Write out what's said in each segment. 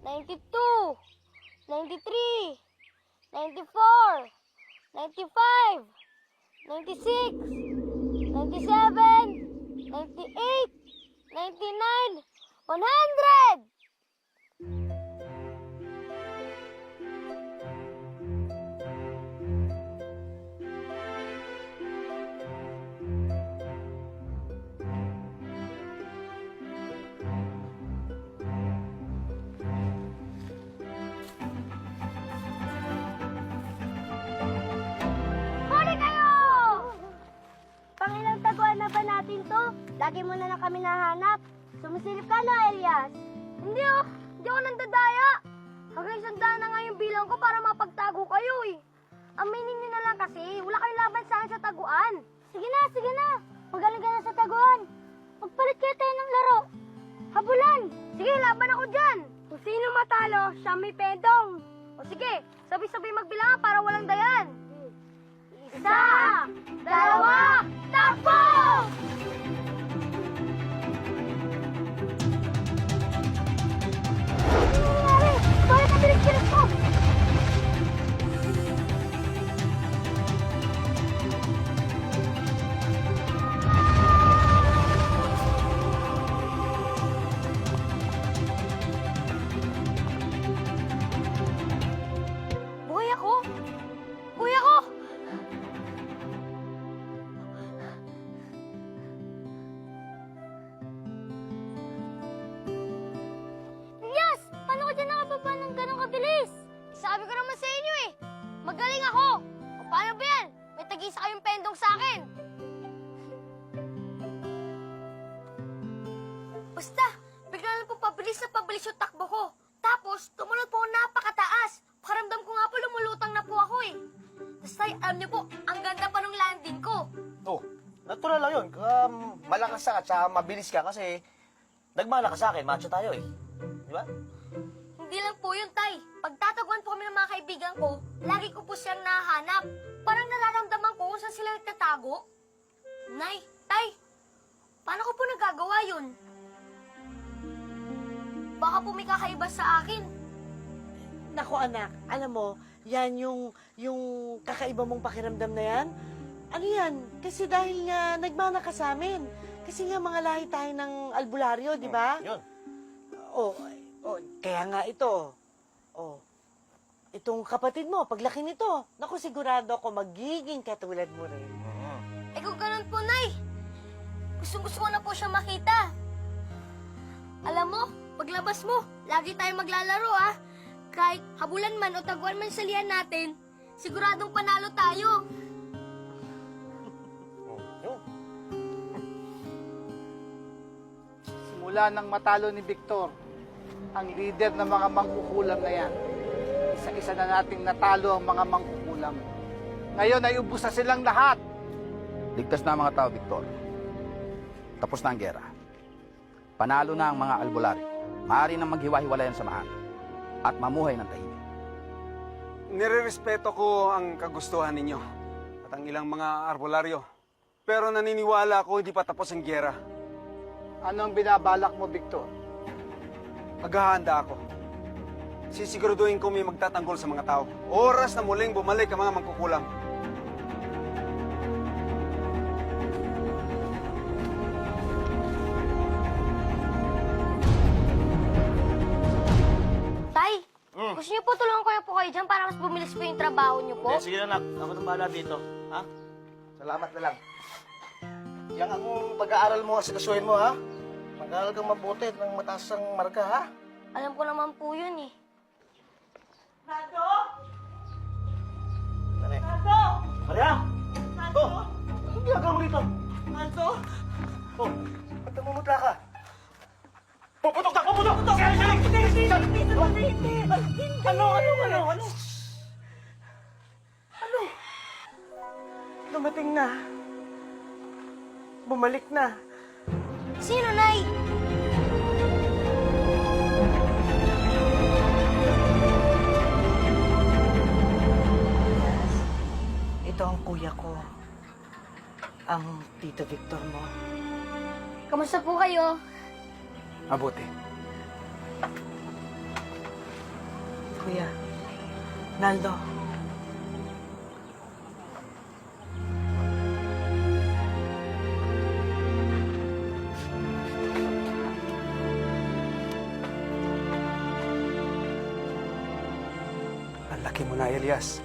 92, 93, 94, 95, 96, 97, 98, 99, 100! Huli kayo! Pangilang taguan na ba natin to? Lagi mo na lang kami nahanap. Sumisilip ka na, Elias. Hindi oh, hindi ako nandadaya. Hanggang 100 na nga yung bilang ko para mapagtago kayo eh. Aminin niyo na lang kasi, wala kayong laban sa akin sa taguan. Sige na. Magaling ka na sa taguan. Magpalit kayo tayo ng laro. Habulan! Sige, laban ako dyan. Kung sino matalo, siya may pedong. O sige, sabay-sabay magbilangan para walang dayan. 1, 2, takbo! Ano nangyari? Bakit nabilis-bilis ko? Buhay ako! Buhay ako! Elias! Paano ka dyan nakababa ng ganong kabilis? Sabi ko naman sa inyo eh! Magaling ako! O paano ba yan? May tag-isa kayong pendong sa akin! Basta, bigla lang po pabilis yung takbo ko. Tapos, tumunod po napakataas. Pakiramdam ko nga po lumulutang na po ako eh. Tapos tay, alam niyo po, ang ganda pa ng landing ko. Oh, natural lang yun. Malakas ka at saka mabilis ka kasi nagmana ka sa akin, macho tayo eh. Di ba? Hindi lang po yun, tay. Pagtataguan po kami ng mga kaibigan ko, lagi ko po siyang nahanap. Parang nararamdaman ko kung saan sila nagtatago. Nay, tay, paano ko po nagagawa yun? Baka po may kakaiba sa akin. Naku anak, alam mo, yan yung kakaiba mong pakiramdam na yan. Ano yan? Kasi dahil nga nagmana ka sa amin. Kasi nga mga lahi tayo ng albularyo, di ba? Yun. Oh, kaya nga ito. Oh, itong kapatid mo, paglaki nito, naku sigurado ako magiging katulad mo rin. Eh kung ganun po, Nay, gusto ko na po siya makita. Alam mo, paglabas mo, lagi tayo maglalaro ah. Kahit habulan man o taguan man sa lihan natin, siguradong panalo tayo. Yun. Simula nang matalo ni Victor, ang leader ng mga mangkukulam na yan, isa-isa na nating natalo ang mga mangkukulam. Ngayon ay ubus na silang lahat. Ligtas na ang mga tao, Victor. Tapos na ang gera. Panalo na ang mga albularyo. Maaari nang maghiwa-hiwalay ang samahan at mamuhay ng tahimik. Nirerespeto ko ang kagustuhan ninyo at ang ilang mga arbolaryo. Pero naniniwala ako hindi pa tapos ang giyera. Ano ang binabalak mo, Victor? Maghahanda ako. Sisiguraduhin ko may magtatanggol sa mga tao. Oras na muling bumalik ang mga mangkukulam. Tay, gusto niyo po tulungan ko na po kayo dyan para mas bumilis po yung trabaho niyo po? Sige na, nak. Ako nang bahala dito. Ha? Salamat na lang. Yan ang pag-aaral mo, asikasuhin mo, ha? Mag-aaral kang mabuti at ng mataas ang marka, ha? Alam ko naman po yun eh. Nado! Dali. Nado! Maria! Nado! Oh! Anong ginagawa mo rito? Nado! Oh! Ba't namumutla ka? Puputok na! Puputok! Sige! Ano? Dumating na. Bumalik na. Sino, Nay? Ito ang kuya ko. Ang Tito Victor mo. Kamusta po kayo? Mabuti. Kuya. Naldo. Ang laki mo na, Elias.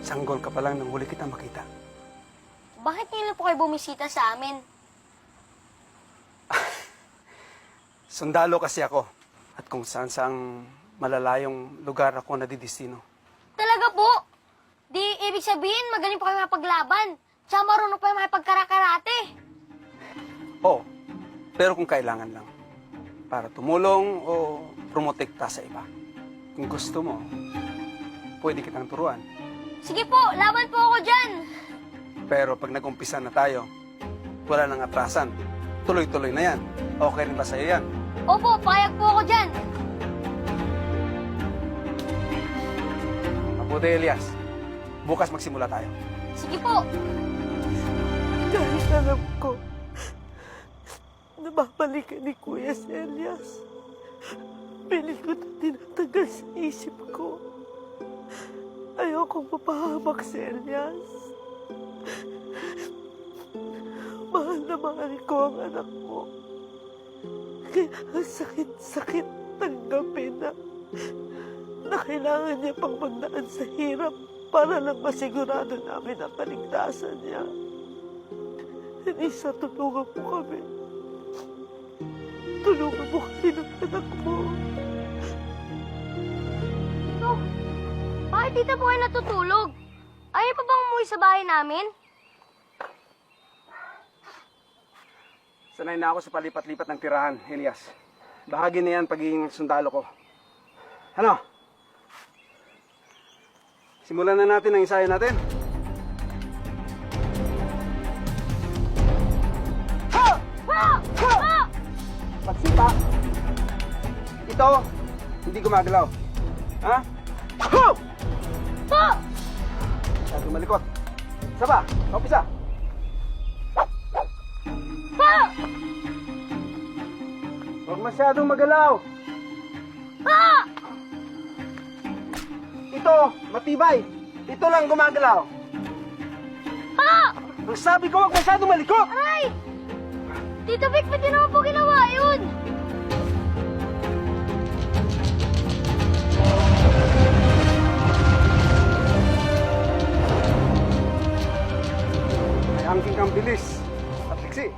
Sanggol ka pa lang nang huli kita makita. Bakit ngayon lang po kayo bumisita sa amin? Sundalo kasi ako. At kung saan-saang malalayong lugar ako nadidistino. Talaga po? Di ibig sabihin magaling po kayo mapaglaban. Tsaka marunong pa yung makipagkarakarate. Oo, pero kung kailangan lang. Para tumulong o promotekta sa iba. Kung gusto mo, pwede kitang turuan. Sige po, laban po ako dyan. Pero pag nag-umpisa na tayo, wala nang atrasan. Tuloy-tuloy na yan. Okay rin ba sa'yo yan? Opo, payag po ako dyan. Mabuti, Elias. Bukas magsimula tayo. Sige po. Kahit alam ko na babalikan ni Kuya si Elias, pilit ko na tinatagal sa isip ko. Ayokong mapahamak si Elias. Mahal na mahal ko ang anak ko. Kaya ang sakit-sakit tanggapin na kailangan niya pang magdaan sa hirap para lang masigurado namin ang kaligtasan niya. Elisa, tulungan mo kami. Tulungan mo kami ng anak mo. Tito, bakit dito po kayo natutulog? Ayaw pa bang umuwi sa bahay namin? Sanay na ako sa palipat-lipat ng tirahan, Elias. Bahagi na yan pagiging sundalo ko. Ano? Simulan na natin ang ensayo natin. Pagsipa. Ito, hindi gumagalaw. Ha? Sabi malikot. Isa pa, umpisa. Huwag masyadong magalaw. Ito, matibay. Ito lang gumagalaw. Ang sabi ko, huwag masyadong malikot. Aray! Tito Vic, pwede naman po ginawa yun. May angking kang bilis at tiksi.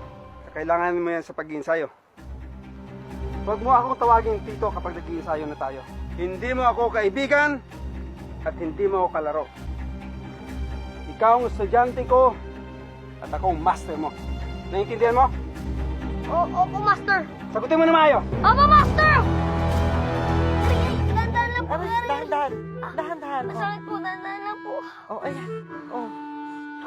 Kailangan mo yan sa pag-iinsayo. Huwag mo akong tawagin tito kapag nag-iinsayo na tayo. Hindi mo ako kaibigan at hindi mo ako kalaro. Ikaw ang estudyante ko at ako ang master mo. Naiintindihan mo? Opo, Master. Sagutin mo na maayos. Opo, Master! Dahan-dahan lang po. Aray, dahan-dahan. Dahan-dahan. Oh. Masakit po, dahan-dahan lang po. Oh, ayan. Oh.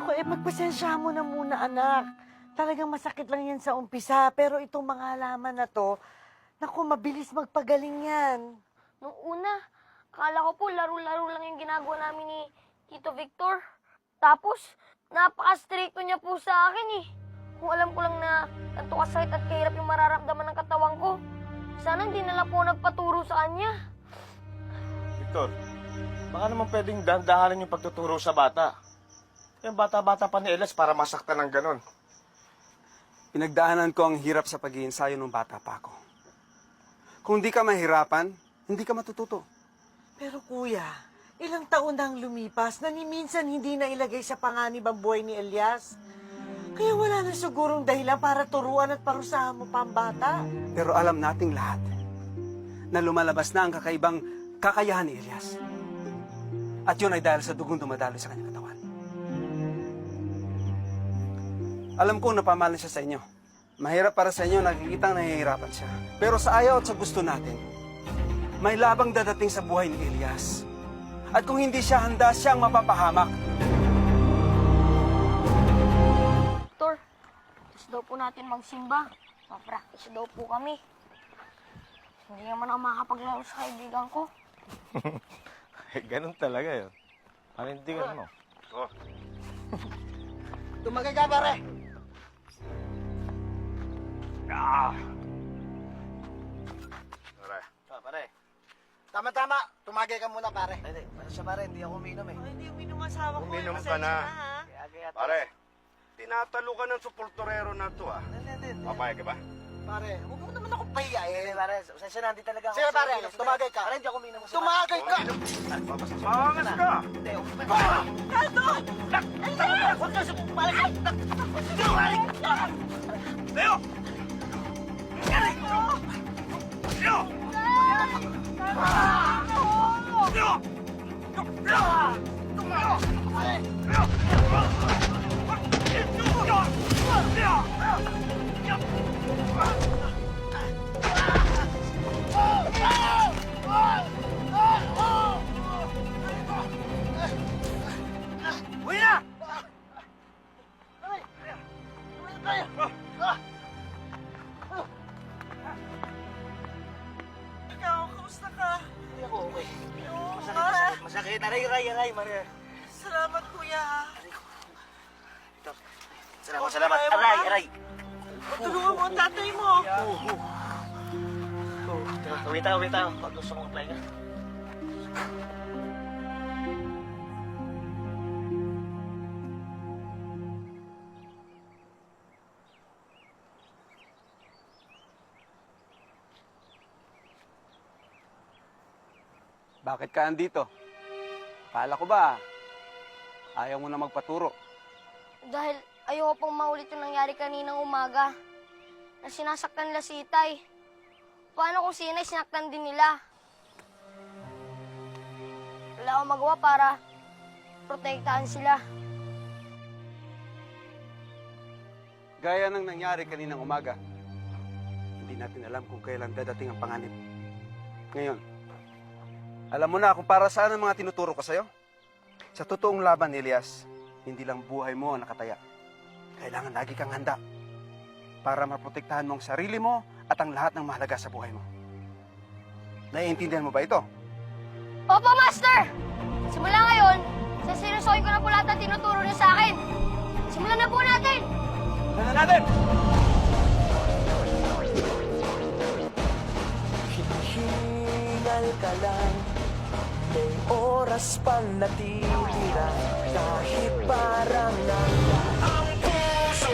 Ako, magpasensya mo na muna, anak. Talagang masakit lang yan sa umpisa. Pero itong mga halaman na to, naku, mabilis magpagaling yan. Nung una, akala ko po laro-laro lang yung ginagawa namin ni Tito Victor. Tapos, napaka-stricto niya po sa akin eh. Kung alam ko lang na ganito kasakit at kahirap yung mararamdaman ng katawan ko, sana hindi na lang po nagpaturo sa kanya. Victor, baka naman pwedeng dahan-dahanan yung pagtuturo sa bata. Yung bata-bata pa ni Elias para masaktan ng ganon. Pinagdaanan ko ang hirap sa pag-iinsayo nung bata pa ako. Kung di ka mahirapan, hindi ka matututo. Pero kuya, ilang taon na ang lumipas na ni minsan hindi na ilagay sa panganib ang buhay ni Elias. Kaya wala na sigurong dahilan para turuan at parusahan mo pa ang bata. Pero alam nating lahat na lumalabas na ang kakaibang kakayahan ni Elias. At yun ay dahil sa dugong dumadaloy sa kanyang katawan. Alam ko napamalan siya sa inyo. Mahirap para sa inyo, nakikitang nahihirapan siya. Pero sa ayaw at sa gusto natin, may labang dadating sa buhay ni Elias. At kung hindi siya handa, siya ang mapapahamak. Victor, gusto daw po natin magsimba. Ma-practice daw po kami. Hindi naman ako makapaglaro sa kaibigan ko. Ganun talaga yun. Panindigan mo. Tumagay ka, pare! Pare. Tama-tama. tumagay ka muna, pare. Hindi, siya pare, hindi ako uminom eh. Ay, hindi uminom ang asawa ko. Uminom ka Pasensya na. ha? Kaya, Pare, tinatalo ka ng supporterero na to ah. Hindi. Papayag ka ba? Pare, huwag mo naman ako pahiyain. Pare, pasensya na, hindi talaga ako. Sige, pare, tumagay ka. Pare, hindi ako uminom. Tumagay ka! Mangas ka! Hindi, Ikaw, kamusta ka? hindi ako okay. Oo, Masakit. Aray, Maria. Salamat, kuya. Salamat. Aray. Tulungan mo ang tatay mo. Wait tayo. Pag gusto kong pahinga. Bakit ka andito? Kala ko ba, ayaw mo na magpaturo. Dahil ayoko pong maulit yung nangyari kaninang umaga. Na sinasaktan nila si Itay. Paano kung si Inay sinaktan din nila? Wala akong magawa para protektahan sila. Gaya ng nangyari kaninang umaga, hindi natin alam kung kailan dadating ang panganib. Ngayon, alam mo na kung para saan ang mga tinuturo ko sa'yo? Sa totoong laban, Elias, hindi lang buhay mo ang nakataya. Kailangan lagi kang handa para maprotektahan mo ang sarili mo at ang lahat ng mahalaga sa buhay mo. Naiintindihan mo ba ito? Opo, Master! Simula ngayon, sasinusoy ko na po lahat ng tinuturo niyo sa akin. Simulan na po natin! Tignan natin! Hinihingal ka lang, may oras pang natitira, kahit parang nang ang puso